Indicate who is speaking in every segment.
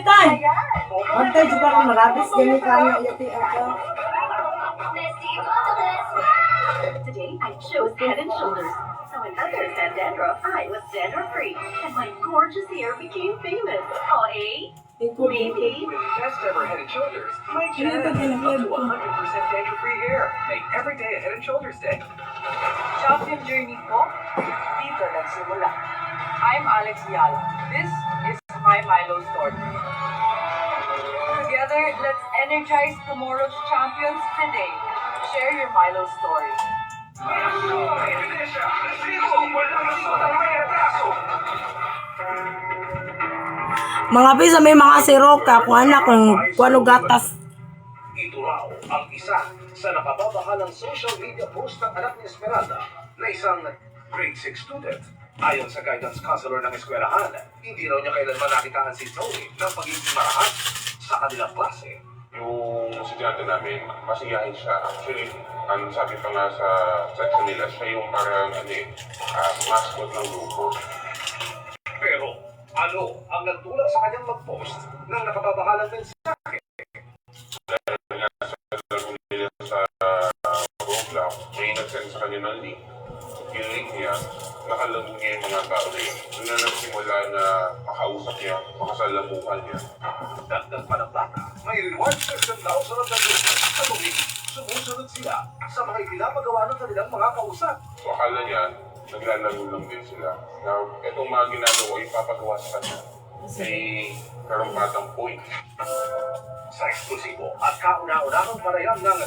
Speaker 1: Antay juga kan marabis gani kanya yati ako.
Speaker 2: Today I chose Head and Shoulders. So when others had dandruff, I was dandruff free, and my gorgeous hair became famous. Oh, eh? Maybe.
Speaker 3: With best ever Head and Shoulders, my chance up to 100% dandruff-free hair. Make every day a Head and Shoulders day.
Speaker 4: Champion journey ko, dito nagsimula. I'm Alex Yala. This is my Milo story. Together, let's energize tomorrow's champions today. Share your Milo story.
Speaker 1: Mga bisa may mga siroka kung anak kung ano gatas.
Speaker 3: Ito raw ang isa sa nakababahalang social media post ng anak ni Esmeralda na isang grade 6 student. Ayon sa guidance counselor ng eskwelahan, hindi raw niya kailanman nakitaan si Zoe ng pagiging marahat sa kanilang klase.
Speaker 5: Yung estudyante namin, masiyahin siya. Actually, ang sabi pa nga sa section nila, siya yung parang mascot ng grupo.
Speaker 3: Pero ano ang nagtulak sa kanyang mag-post ng nakababahalang mensahe?
Speaker 5: Dahil nga sa laro nila sa Roblox, may nag-send sa kanya ng link. Yung link niya, nakalaro niya yung mga tao na yun. Doon na nagsimula na makausap niya, makasalamuhan niya.
Speaker 3: Dagdag pa ng bata, may reward system daw sa nagdagdag. Sa tuwing, sumusunod sila sa mga ipinapagawa ng kanilang mga kausap.
Speaker 5: So akala niya, naglalaro lang din sila. Now, itong mga ginagawa, ipapagawa sa kanya. May karampatang point.
Speaker 3: Sa eksklusibo at kauna-unahang parayam ng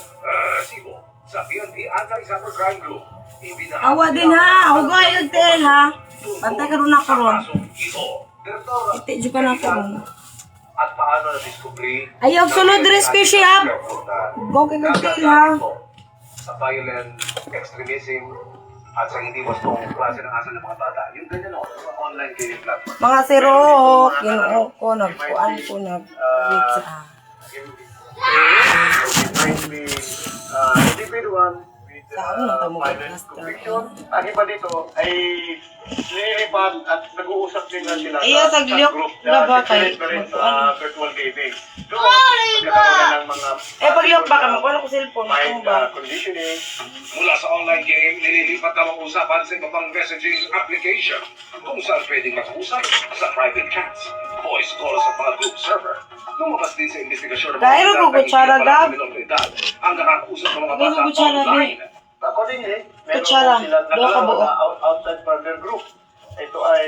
Speaker 3: resibo sa PNP Anti-Cybercrime Group.
Speaker 1: Awa din ha, ako ko ay nagtel ha. Pantay ka rin ako ron. Iti juga na ako ron.
Speaker 3: At paano na-discovery?
Speaker 1: Ayaw sunod rescue siya. Go kay nagtel ha.
Speaker 3: Sa violent extremism at sa hindi wastong klase ng asal ng mga bata. Yung ganyan o, sa online gaming platform.
Speaker 1: Mga sirok, kinuo ko, nagkuan ko, nag-wait sa
Speaker 3: Individual with violent conviction. Ang iba dito ay nililipat at nag-uusap din na sila
Speaker 1: Ayaw,
Speaker 3: sa
Speaker 1: tagliyok
Speaker 3: group
Speaker 1: na ba
Speaker 3: na
Speaker 1: kayo?
Speaker 3: different virtual gaming. Doon, nagkakaroon ng mga
Speaker 1: pagliyok baka magkuhan ako cellphone.
Speaker 3: mind conditioning. Mula sa online game, nililipat daw ang usapan sa iba pang messaging application kung saan pwedeng mag-usap sa private chats, voice calls sa mga group server. Lumabas din sa investigasyon ng
Speaker 1: Kaya rin ko kutsara, Gab.
Speaker 3: ang nakakausap ng mga
Speaker 1: Kaya
Speaker 3: bata
Speaker 1: rin kutsara,
Speaker 3: online. Accordingly, meron
Speaker 1: Kutsara,
Speaker 3: silang
Speaker 1: doon ka buo.
Speaker 3: outside partner group. Ito ay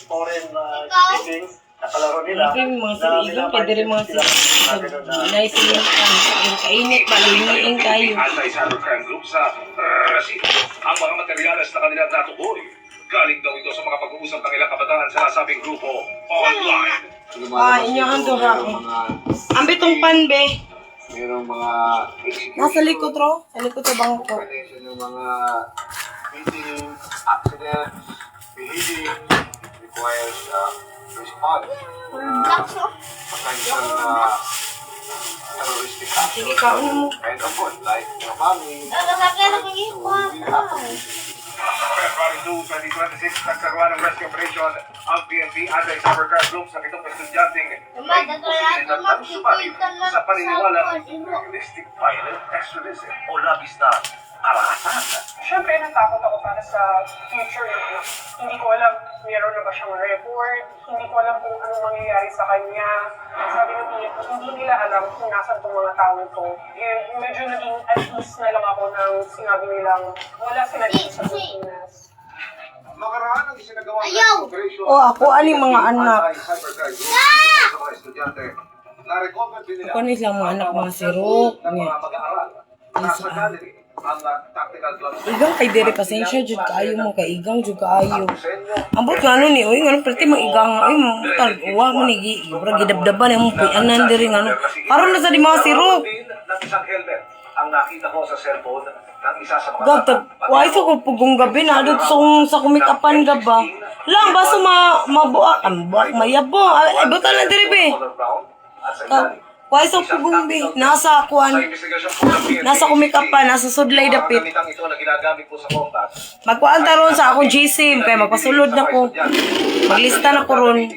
Speaker 3: foreign speakings, nakalaro nila.
Speaker 1: Lagi mga siligang, pwede rin mga siligang. Naisiling kainit, maliniin kayo.
Speaker 3: Anti-cybercrime group sa Rasibo. Ang mga materyales na kanilang natukoy. Galing daw ito sa mga pag-uusap ng ilang kabataan sa nasabing grupo online.
Speaker 1: Inyong doha. Ang bitong pan, be.
Speaker 6: Mayroong mga
Speaker 1: Nasa likod, ro. Sa likod sa bangko.
Speaker 6: explanation ng mga meeting, accident, behaving, requires response. Potential terroristic action.
Speaker 1: Sige, kaon mo.
Speaker 6: And of course, like bombing,
Speaker 3: February 2, 2026, nagsagawa ng rescue operation ang PNP Anti-Cybercrime Group sa 7 estudyanteng may posibilidad ng sumalit sa paniniwala ng domestic violent extremism o labis na karahasan.
Speaker 4: Siyempre, natakot ako para sa future niya. Hindi ko alam, meron na ba siyang report, hindi ko alam kung anong mangyayari sa kanya. Sabi ng tiyak ko, hindi nila alam kung nasan itong mga tao ito. And medyo naging at least na lang ako nang sinabi nilang wala sila dito sa Pilipinas.
Speaker 6: makaraan ang isinagawa ng operation.
Speaker 1: O, ako, aning mga anak.
Speaker 6: Anti-cybercrime group sa mga estudyante. Na-recover din nila
Speaker 1: Ako nilang mga anak, mga sirok.
Speaker 6: ng mga mag-aaral. Nasa gallery ang tactical gloves.
Speaker 1: Igang kay dire pasensya jud kaayo mo kay igang jud kaayo. Ambot nga ano ni oy ngano perti mo igang oy mo tag uwa mo ni ura gidabdaban mo puyanan dire ngano. Karon na sa di mga sirok.
Speaker 3: Ng isang helmet ang nakita ko sa cellphone ng isa sa mga
Speaker 1: Gabtag, why sa ko pugong gabi na adot sa kumikapan gaba. Lang baso mabuak ang buak mayabo. Ay butal na dire be.
Speaker 3: color brown at sa ilalim.
Speaker 1: Why sa pugong be nasa kuan.
Speaker 3: Sa investigasyon po ng PNP,
Speaker 1: Nasa kumikapan, nasa sudlay
Speaker 3: ang mga
Speaker 1: dapit.
Speaker 3: gamitang ito na ginagamit po sa combat.
Speaker 1: Magkuan taron sa akong GSIM kay magpasulod na ko. Maglista na ko ron.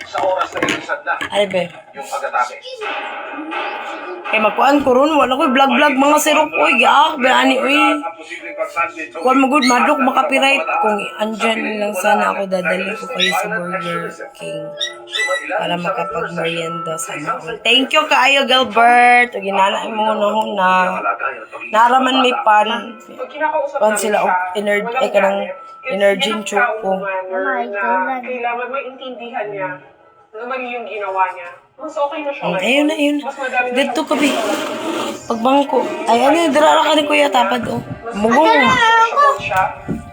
Speaker 3: Sa oras na ilisad na
Speaker 1: Ay, be.
Speaker 3: yung pag-atake.
Speaker 1: Kay magkuan ko ron, wala ko vlog-vlog mga sirok ko, giak, be ani oy.
Speaker 3: Ang posibleng pagsandwich.
Speaker 1: Kuan mo good madok makapiright kung andyan lang sana ako dadali ko kayo sa Burger King para makapag-merienda sana ako. Thank you kaayo Gilbert. O ginana mo no na naraman may pan.
Speaker 4: Pag kinakausap
Speaker 1: Pan
Speaker 4: namin
Speaker 1: sila og
Speaker 4: siya,
Speaker 1: energy
Speaker 4: walang
Speaker 1: ay kanang
Speaker 4: galit.
Speaker 1: energy
Speaker 4: It's
Speaker 1: choco.
Speaker 4: manner na kailangan maintindihan niya na mali yung ginawa niya. Mas okay na siya ngayon.
Speaker 1: Ayun na, ayun.
Speaker 4: Mas madami na
Speaker 1: Dito
Speaker 4: siyang
Speaker 1: kabi.
Speaker 4: followers.
Speaker 1: Pagbangko. Ay ano, dirara ka ni Kuya Tapad oh. Mugong.
Speaker 4: Support siya.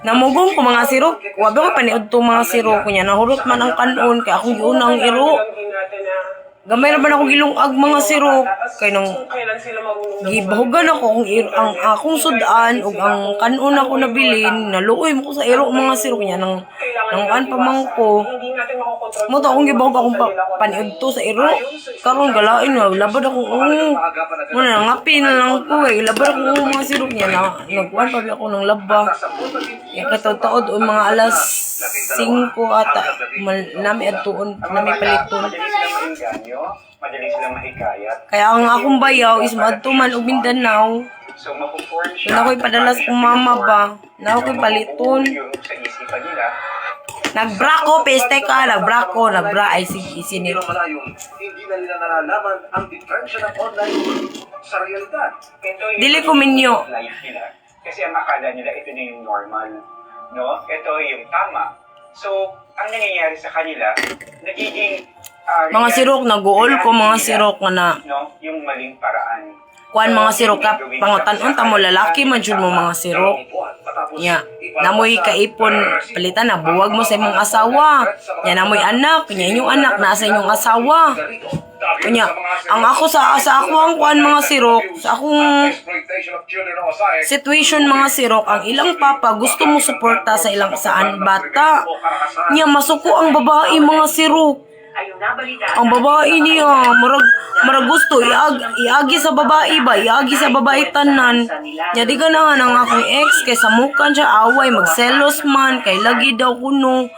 Speaker 1: Namugong ko mga sirok. Wabi ko paniod to mga sirok ko niya. Nahurot man ang kanon kay akong giunang iro.
Speaker 4: Alam natin na
Speaker 1: Gamay naman ako gilungag mga sirok. Kay nung
Speaker 4: kung kailan sila marunong
Speaker 1: gibahugan ako kung ang akong sudan ug ang kanon ako nabilin. Naluoy mo ko sa iro mga sirok niya nang an pa man ko.
Speaker 4: hindi natin makokontrol.
Speaker 1: Mo to akong gibahog akong paniod to sa iro. Karon galain na labad ako muna ngapi na lang ko eh. Labad ako mga sirok niya na nagkuhan pa ako ng laba. Kaya kataod-taod o mga alas 5 ata nami adtuon nami paliton.
Speaker 6: Madali silang mainganyo, madali silang mahikayat.
Speaker 1: Kaya ang akong bayaw is maadto man og Mindanao.
Speaker 6: So, mapuporn
Speaker 1: Kung
Speaker 6: siya.
Speaker 1: ako'y padala sa kong mama ba, na ako'y paliton.
Speaker 6: Yung sa isipan nila,
Speaker 1: Nagbrako, peste ka, nagbrako, ay sige, isiniro.
Speaker 3: Pero malayong, hindi na nila nalalaman ang diferensya ng online sa realidad.
Speaker 6: ito yung
Speaker 1: Dili ko minyo.
Speaker 6: life nila. Kasi ang akala nila, ito na yung normal. No? Ito yung tama. So, ang nangyayari sa kanila, nagiging...
Speaker 1: Mga sirok, nag-uol ko mga sirok nga na.
Speaker 6: No? Yung maling paraan.
Speaker 1: Kuan mga sirok ka, pangutan-on tamo lalaki man jud mo mga sirok. Nya, namoy kaipon palitan na buwag mo sa imong asawa. Nya namoy anak, nya inyong anak naa sa inyong asawa. Kunya, ang ako sa ako ang kuan mga sirok, sa akong situation mga sirok, ang ilang papa gusto mo suporta sa ilang saan bata. Nya masuko ang babae mga sirok. Ang babae niya, marag gusto, iagi sa babae ba? Iagi sa babae tanan. Nya di ka na nga ng akong ex, kay samukan siya away, magselos man, kay lagi daw kuno.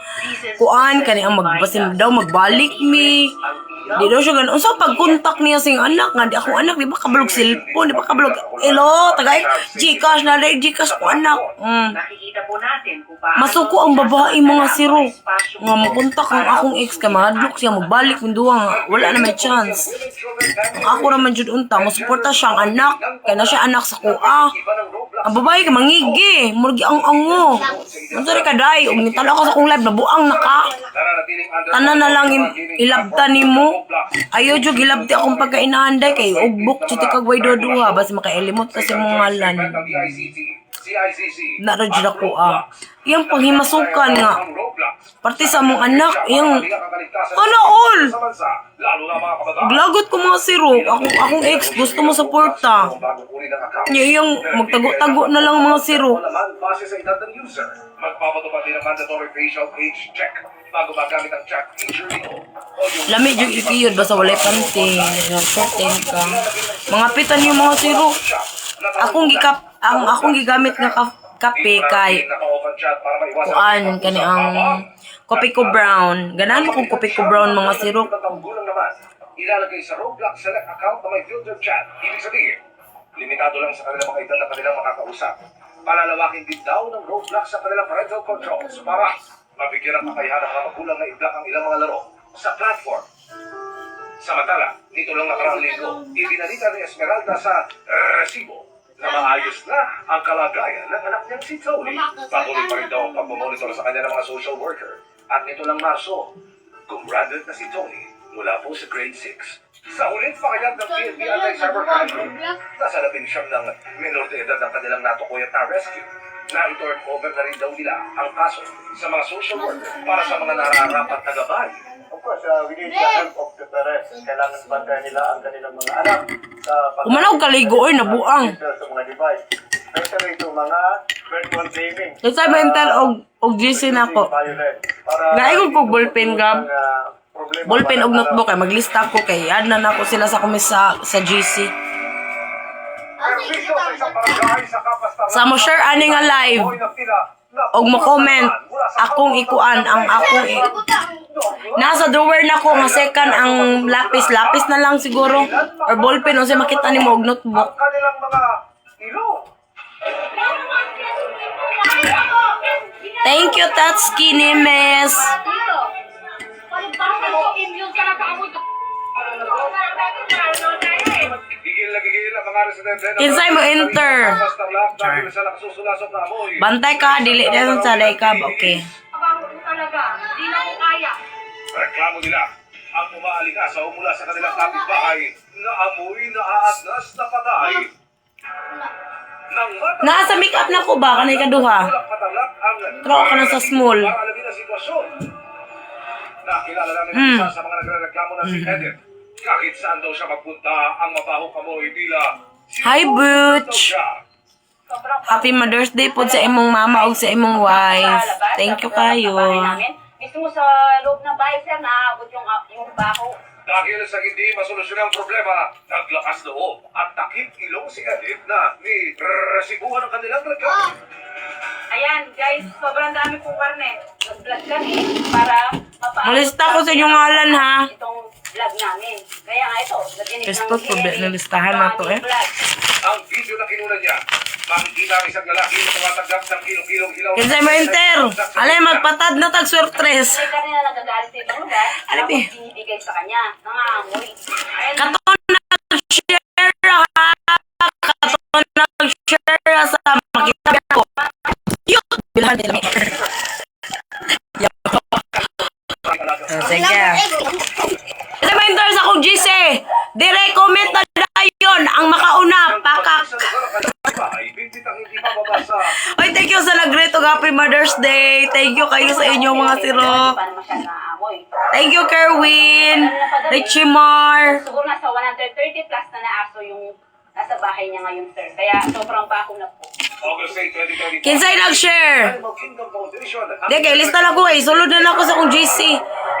Speaker 1: Kuan, kani ang magbasim daw, magbalik mi. Di daw siya ganun. Unsa pag-contact niya sing anak nga, di akong anak, di ba kabalog cellphone, di ba kabalog, hello, tagay, Gcash na rin, Gcash ko anak.
Speaker 2: Nakikita po natin kung paano
Speaker 1: Masuko ang babae mga sirok. Nga mapunta ang akong ex ka mahadlok siya magbalik minduwa nga wala na may chance. Ang ako naman jud unta mo suporta siya ang anak kay na siya anak sa kuha. Ang babae ka mangigi, murgi ang ango. Unsa ri ka day ug nitala ko sa akong live nabuang naka. Tanan na lang ilabta nimo. Ayo jud gilabti akong pagkainaanday kay ugbok jud kag way duha basta makailimot kasi mong ngalan. Nara jud ako iyang panghimasukan nga parte sa mong anak iyang ano all glagot ko mga sirok akong ex gusto mo suporta niya iyang magtago-tago na lang mga sirok
Speaker 3: Base sa edad ng user, magpapatupad din ang mandatory facial age check bago magamit ang chat feature nito.
Speaker 1: lami jud ikiyod basta walay panty certain ka mga pitan yung mga sirok akong gigamit nga kape kay kuan kani ang kopi ko brown ganan mo kung kopi ko brown mga sirok
Speaker 3: Ilalagay sa Roblox select account na may filter chat. Ibig sabihin, limitado lang sa kanilang mga edad na kanilang makakausap. Palalawakin din daw ng Roblox sa kanilang parental controls para mabigyan ng kakayahan ng mga magulang na i-block ang ilang mga laro sa platform. Samantala, dito lang nakaraang linggo, ibinalita ni Esmeralda sa resibo na maayos na ang kalagayan ng anak niyang si Tony. Patuloy pa rin daw ang pagmamonitor sa kanya ng mga social worker. At nito lang Marso, gumraduate na si Tony mula po sa grade 6. Sa ulit pakayag ng PNP Anti-Cybercrime, nasa labing siyam ng minor de edad ng kanilang natukoy at na-rescue. Na-turn over na rin daw nila ang kaso sa mga social worker para sa mga nararapat na gabay.
Speaker 6: of course, we need the help of the parents. Kailangan bantayan nila ang kanilang mga anak sa
Speaker 1: kumanaw kaligo oy nabuang
Speaker 6: sa mga device. Especially itong mga virtual gaming.
Speaker 1: Let's say mental og GC na ako. Gaay ko ballpen gab. Ballpen og notebook kay maglista ko kay add na nako sila sa kumis sa GC. Sa mo share ani nga live og mo comment akong ikuan ang akong Nasa drawer na ko nga second ang lapis. Lapis na lang siguro. Or ballpen. O siya makita ni mo og notebook.
Speaker 3: Ang kanilang mga ilong.
Speaker 1: Thank you, that skinny mess.
Speaker 3: Gigil ang mga residente.
Speaker 1: Kinsay mo enter.
Speaker 3: Basta lang dahil sa nakasusulasok na amoy.
Speaker 1: Bantay ka, dili na sa laykab. Okay.
Speaker 3: Reklamo nila ang umaalingasaw mula sa kanilang kapitbahay na amoy na aagnas na patay. Nang
Speaker 1: Nasa make-up na ko ba? Kanay kaduha.
Speaker 3: patalak ang
Speaker 1: Trawa ka na sa small.
Speaker 3: para alamin ang sitwasyon. Nakilala namin isa sa mga nagrereklamo na si Edith. Kahit saan daw siya magpunta, ang mabahong amoy tila
Speaker 1: Hi, Butch.
Speaker 3: siya.
Speaker 1: Happy Mother's Day po sa imong mama o sa imong wife. Thank you kayo.
Speaker 2: Mismo sa loob ng bahay, sir, naabot yung baho.
Speaker 3: Dahil sa hindi masolusyon ang problema, naglakas loob at takip ilong si Edith na ni resibuhan ang kanilang reklamo.
Speaker 2: Ayan, guys, sobrang dami pong karne. Nag-vlog kami para
Speaker 1: Malista ko sa inyong ngalan, ha?
Speaker 2: itong vlog namin. Kaya nga ito, natinig
Speaker 1: Facebook po, nalistahan na to, eh.
Speaker 3: Ang video na kinunan niya, makikita ang isang lalaki na tumatanggap ng kilong-kilong hilaw.
Speaker 1: Kinsay mo enter. Alay, magpatad na tag swertres.
Speaker 2: May karne na nagagalit sa ibang lugar,
Speaker 1: Ano,
Speaker 2: tapos
Speaker 1: Pi?
Speaker 2: binibigay sa kanya. Nangangamoy. Ayan,
Speaker 1: Katon nag-share, ha? Katon nag-share sa makita ko. Yun! Bilhan nila. Sige. Kasi may enter sa kong GC. Dire-comment na dayon ang makauna. Pakak. Oy, thank you sa nag-greet og Happy Mother's Day. Thank you kayo sa inyong mga sirok.
Speaker 2: paano mo siya naamoy.
Speaker 1: Thank you, Kerwin. Richie Mar.
Speaker 2: Siguro nasa 130 plus na naaso yung nasa bahay niya ngayon, sir. Kaya sobrang baho na po.
Speaker 3: August 8, 2024.
Speaker 1: Kinsay nag-share?
Speaker 3: Kingdom Foundation.
Speaker 1: Hindi, kay lista na ko eh. Sulod na ako sa kong GC.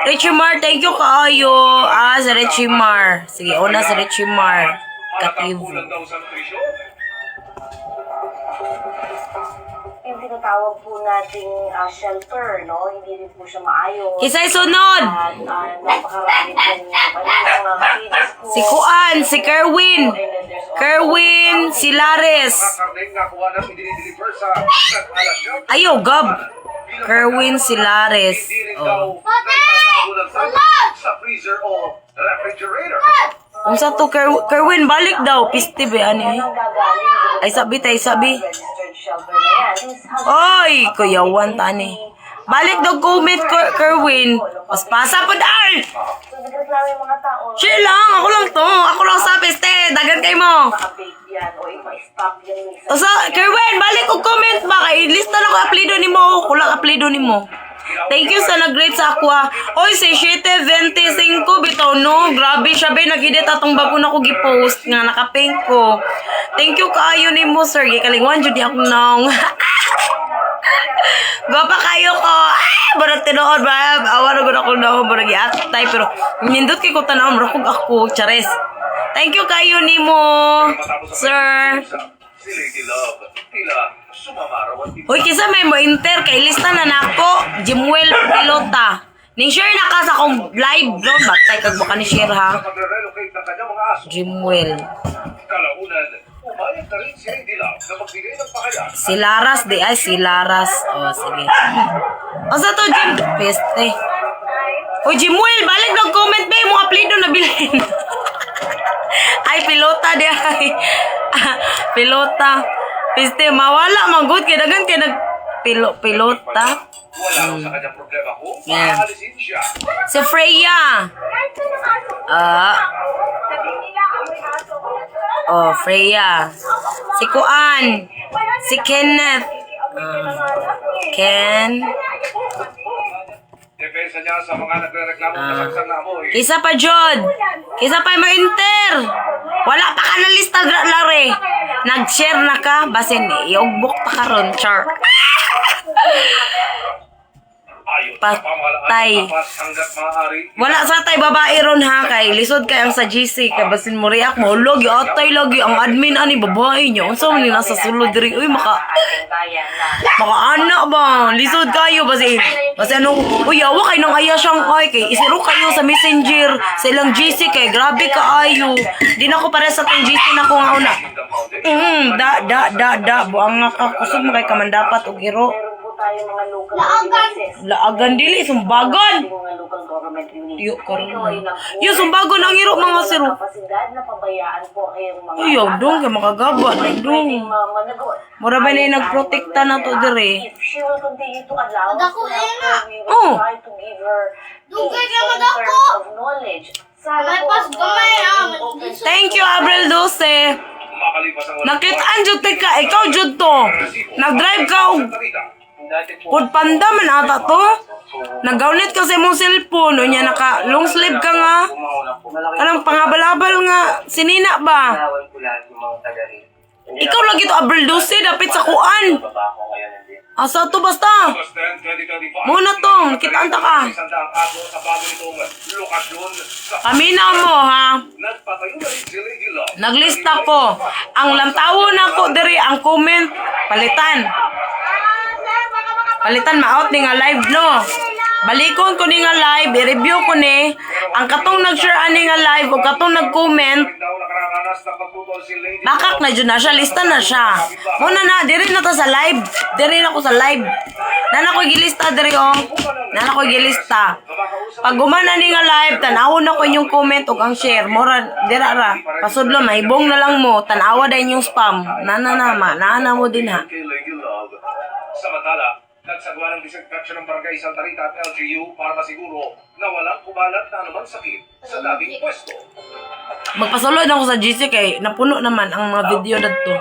Speaker 1: Richie Mar, thank you kaayo. Sa Richie Mar. Sige, una sa Richie Mar. Kativo.
Speaker 3: Kulang daw sa nutrisyon.
Speaker 7: Yung tinatawag po nating shelter, no? Hindi rin po siya maayos.
Speaker 1: Kisay sunod.
Speaker 7: At napakarami pong mga cages po.
Speaker 1: Si Kuan, si Kerwin.
Speaker 7: And then there's also
Speaker 1: Kerwin, si Lares.
Speaker 3: Mga karneng nakuha na dinideliver sa nag-alasyon.
Speaker 1: Ayaw, Gab. Kerwin, si Lares.
Speaker 3: Hindi rin daw nagtatago ng tama sa freezer o refrigerator.
Speaker 1: Kung sa to, Kerwin, balik daw. Piste ba, ano eh?
Speaker 7: nang gagaling.
Speaker 1: Ay, sabi tayo, sabi.
Speaker 7: Registered shelter na yan. This has
Speaker 1: Oy, kuyawan, tani. Balik daw comment, Kerwin. Paspasa po, dahil.
Speaker 7: So, nagreklamo yung mga tao.
Speaker 1: Chill lang, ako lang to. Ako lang sa piste. Dagan kayo mo.
Speaker 7: Ma-update yan o ipa-stop yan yung
Speaker 1: O sa, Kerwin, balik og comment ba? Kay lista na ko aplido ni mo. Kulang aplido ni mo. Thank you sa nag-rate sa ako ha. Oy, si 725 bitaw no. Grabe siya ba. Nag-edit atong bago na ko gipost nga nakapink ko. Thank you kaayo ni mo sir. Gikalingwan jud ako nong. Gapa kayo ko. Barang tinuod ba? Awan na gud ako na barang giatay pero nindot kay ko tanaw rakog ako. Chares. Thank you kayo ni mo. Sir.
Speaker 3: Si Lady Love, tila sumamaraw at
Speaker 1: Uy, kisa may mo enter kay lista na nako. Jimwell Pilota. Ning share na ka sa akong live doon. Batay kag baka ni share ha.
Speaker 3: pag-relocate ng kanyang mga aso.
Speaker 1: Jimwell.
Speaker 3: Kalaunan, umayag na rin si Lady Love na magbigay ng pakayag.
Speaker 1: Si Laras di ay si Laras. Oh, sige. O sa to Jim Peste. Uy, Jimwell, balik ng comment ba yung mga plido na bilhin. Ay, pilota di ay. Pilota. Piste, mawala manggod kay dagan kay nag pilota.
Speaker 3: Wala ko sa kanyang problema kung
Speaker 1: Yeah.
Speaker 3: maalisin siya.
Speaker 1: Si Freya. Oh, Freya. Si Kuan. Si Kenneth. Ken.
Speaker 3: Depensa niya sa mga nagre-reklamo na saksang na amoy.
Speaker 1: Kisa pa, Jod. Kisa pa mo enter. Wala pa ka na lista, Lare. Nag-share na ka. Basin, iugbok pa ka ron, char.
Speaker 3: Ayon
Speaker 1: patay.
Speaker 3: Hanggat maaari,
Speaker 1: Wala sa tay babae ron ha kay lisod kay ang sa GC kay basin mo react mo log atay lagi ang admin ani babae niya unsa man ni nasa sulod diri uy maka ana ba lisod kayo basi ano uy awa kay nang aya siyang kay isiro kayo sa messenger sa ilang GC kay grabe kaayo di na ko pare sa tong GC na ko nga una da buang nga ka kusog mo kay kamandapat og iro
Speaker 7: Meron po tayo mga local ordinances.
Speaker 1: laagan dili sumbagan
Speaker 7: Mga local government units.
Speaker 1: Yo, karon
Speaker 7: Ito ay nag-
Speaker 1: yo sumbagon ang iro mga siro
Speaker 7: kapasidad na pabayaan po kayong mga
Speaker 1: Uyaw dong kay makagaba na dong.
Speaker 7: managot.
Speaker 1: Mura ba na yung nagprotekta na to dire?
Speaker 7: If she will continue to allow us
Speaker 8: Dako,
Speaker 7: to help
Speaker 8: Ena.
Speaker 7: her, we will
Speaker 1: Oh.
Speaker 7: try to give her
Speaker 8: Dugay
Speaker 7: tips
Speaker 8: ka,
Speaker 7: in
Speaker 8: madako.
Speaker 7: terms of knowledge. Sana
Speaker 8: May
Speaker 7: po,
Speaker 8: pas gamay,
Speaker 7: open
Speaker 1: Thank you Abril 12.
Speaker 3: makalipas ang
Speaker 1: Nakitaan jud ka ikaw jud to. Nag-drive ka og pud panda man ata to. Nagawnit ka sa imong cellphone unya naka long sleeve ka nga. Kanang pangabal-abal nga sinina ba? Ikaw lagi to Abril 12 dapit sa kuan. Asa to basta? Muna to, kitaan ta ka. Kami na mo ha. Naglista ko. Ang lantawo na ko diri ang comment palitan. Palitan ma-out ni nga live no. Balikon ko ni nga live, i-review ko ni. Ang katong nag-share ani nga live o katong nag-comment, bakak na dyan na siya, lista na siya. Muna na, diri na to sa live. Diri na ko sa live. Nana ko gilista diri oh. Nana ko gilista. Pag gumana ni nga live, tanawon na ko inyong comment o ang share. Mora, dira ra. Pasudlo, mahibong na lang mo. Tanawa da inyong spam. Nana mo din ha.
Speaker 3: Samantala, nagsagawa ng disinfection ng barangay Santa Rita at LGU para masiguro na walang kumalat na anumang sakit sa dating pwesto.
Speaker 1: Magpasulod ako sa GC kay napuno naman ang mga video dito.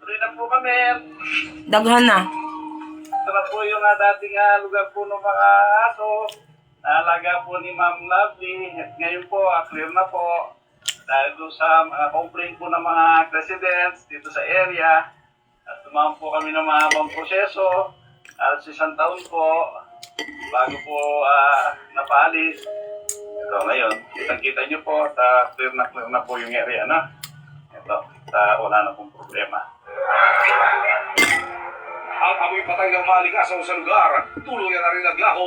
Speaker 9: Tuloy na po kami.
Speaker 1: Daghan na.
Speaker 9: Ito na po yung dating lugar po ng mga aso. Naalaga po ni Ma'am Lovely. At ngayon po, clear na po. Dahil doon sa mga complaint po ng mga residents dito sa area. At tumawag po kami ng mga habang proseso. Alas 1 taon po. Bago po napaalis. Ito ngayon, kitang-kita nyo po. Clear na po yung area na. Ito, wala na pong problema.
Speaker 3: Ang amoy patay ng maling asaw sa lugar, tuluyan na rin naglaho.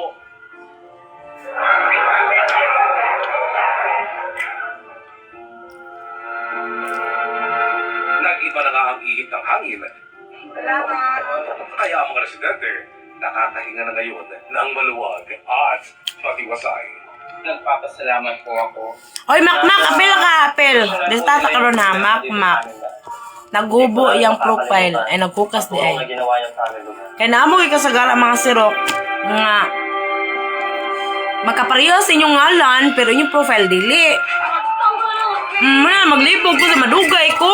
Speaker 3: Nag-iba na nga ang ihip ng hangin. Kaya ang mga residente, nakakahinga na ngayon ng maluwag at matiwasay.
Speaker 9: Nagpapasalamat po ako.
Speaker 1: Oy, Makmak, apel ka, apel. Lista ta karon ha, Makmak. Nagubo yung profile ay nagkukas di ay. Kaya naamo kay kasagara mga sirok nga makapareho sa inyong ngalan pero inyong profile dili. Maglipog ko sa madugay ko.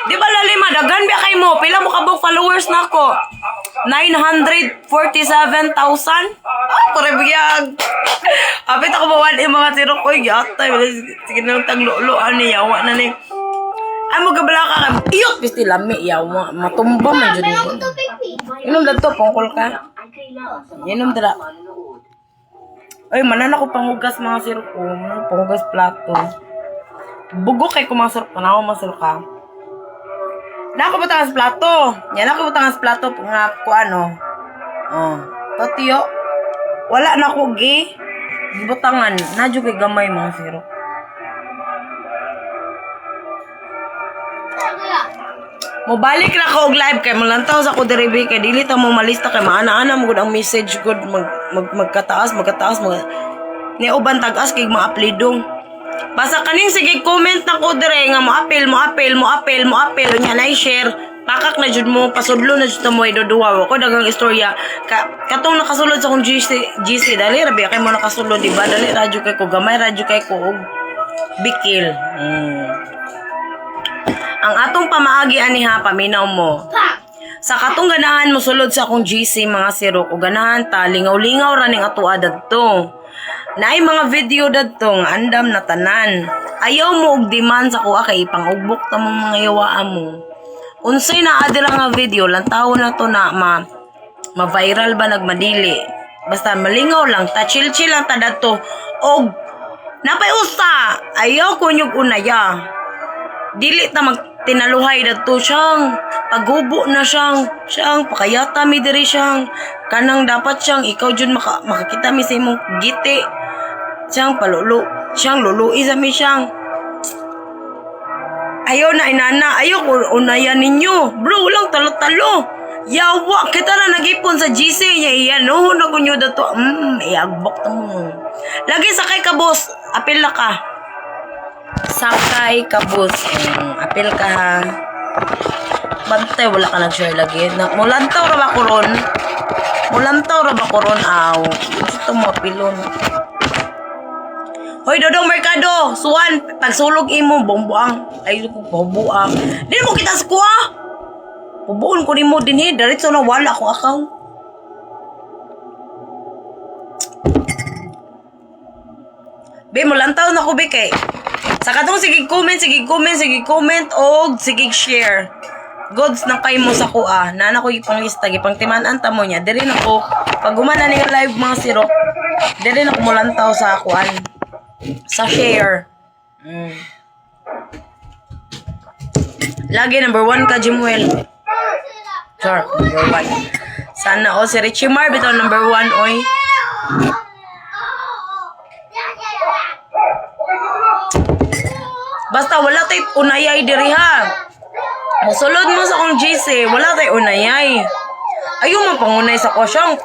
Speaker 1: Di ba lalima, daghan ba kay mo? Pila mo kabog followers na ko? 947,000? Kore bigyan. Apit ako bawan yung mga sirok ko. Yatay, sige na tagluloan ni yawa na ni. Ay mo gabala ka kay iyot pisti lami yawa. Matumba man jud mo. Inom dadto pungkol ka. Inom dira. Ay manan ako panghugas mga sirok ko. Panghugas plato. Bugo kay ko mga sirok tanaw mga sirok ka. Nako butangas plato. Yan ako butangas plato nga ko ano. Oh, totiyo. Wala na ko gi. Gibutangan na jud kay gamay mga sirok. Mobalik na ko og live kay mulantaw sa ko diri kay dili ta mo malista kay maana-ana mo gud ang message gud magkataas ni uban tag-as kay mga aplidong. Basta kaning sige comment na ko dire nga mo apel unya na i-share pakak na jud mo pasudlo na jud mo idoduwa ko dagang istorya katong nakasulod sa kong GC dali rabi kay mo nakasulod di ba dali radyo kay ko gamay radyo kay ko og bikil. Ang atong pamaagi ani ha paminaw mo. Sa katong ganahan mo sulod sa akong GC mga sirok o ganahan ta lingaw-lingaw ra ning atoa dadto. Naay mga video dadto nga andam na tanan. Ayaw mo og demand sa kuha kay ipangugbok ta mong mga yawaan mo. Unsay naa dira nga video lantaw na to na ma-viral ba nagmadili. basta malingaw lang ta, chill lang ta dato. Og napay usa, ayaw ko nyug unaya. Dili ta magtinaluhay dato siyang paghubo na siyang pakayata mi diri siyang kanang dapat siyang ikaw jud makakita mi sa imong giti. Siyang lului sa mi siyang. Ayaw na inana, ayaw ko unayan ninyo. Bro, walang talo-talo. Yawa, kita na nag-ipon sa GC niya iyan. No, nagunyo dato. Iagbok ta mo. Lagi sakay ka, boss. Apil na ka. Sakay ka, boss. Apil ka, ha. Bantay, wala ka nag-share lagi. Mulantaw ra ba ko ron? Aw. Ito mo, apilon. Hoy, Dodong Mercado, suwan, pagsulog imo, bomboang. Ay, bomboang. Di mo kita sa kuha. Pubuon ko ni mo din diretso na wala akong account. Be, mulantaw na ko, be, kay. Sa katong sige comment, o sige share. Goods na kay mo sa kuha. Nana ko ipang lista, ipang timanan ta mo niya. Diri na ko, pag gumana na yung live mga sirok, diri na ko mulantaw sa kuhaan. Sa share. Lagi number 1 ka, Jimuel. Sure, number 1. Sana si Richie Mar bitaw number 1, oy. Basta wala tay unayay diri ha. Musulod mo sa akong GC, wala tay unayay. Ayaw man pangunay sa ko siyang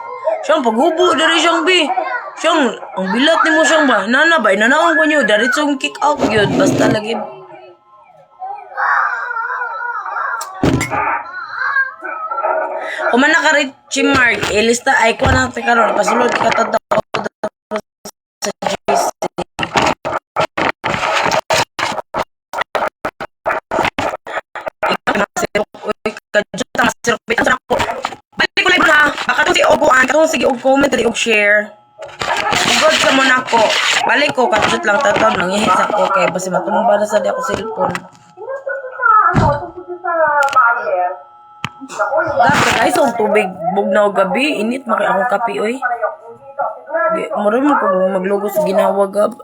Speaker 1: paghubo diri siyang bi. Siyang, ang bilat ni mo siyang ba? Nanabay, nanaong ko niyo, daritsong kick out yun. Basta lagi. Kung man naka-Richie Mark, ilista, ay ko na karon pasulod ka tataw sa GC. Balik ko live ha. Baka itong si Oguan, katong sige og comment, og share. Good sa mo na ko. Balik ko, katjut lang tatawag, nangihit sa ko. Kaya basi matumba na sa di ako cellphone. Dapat ay sa tubig, bugnaw gabi, init, maki akong kapi, oy. Maroon mo kung maglugo sa ginawa gab.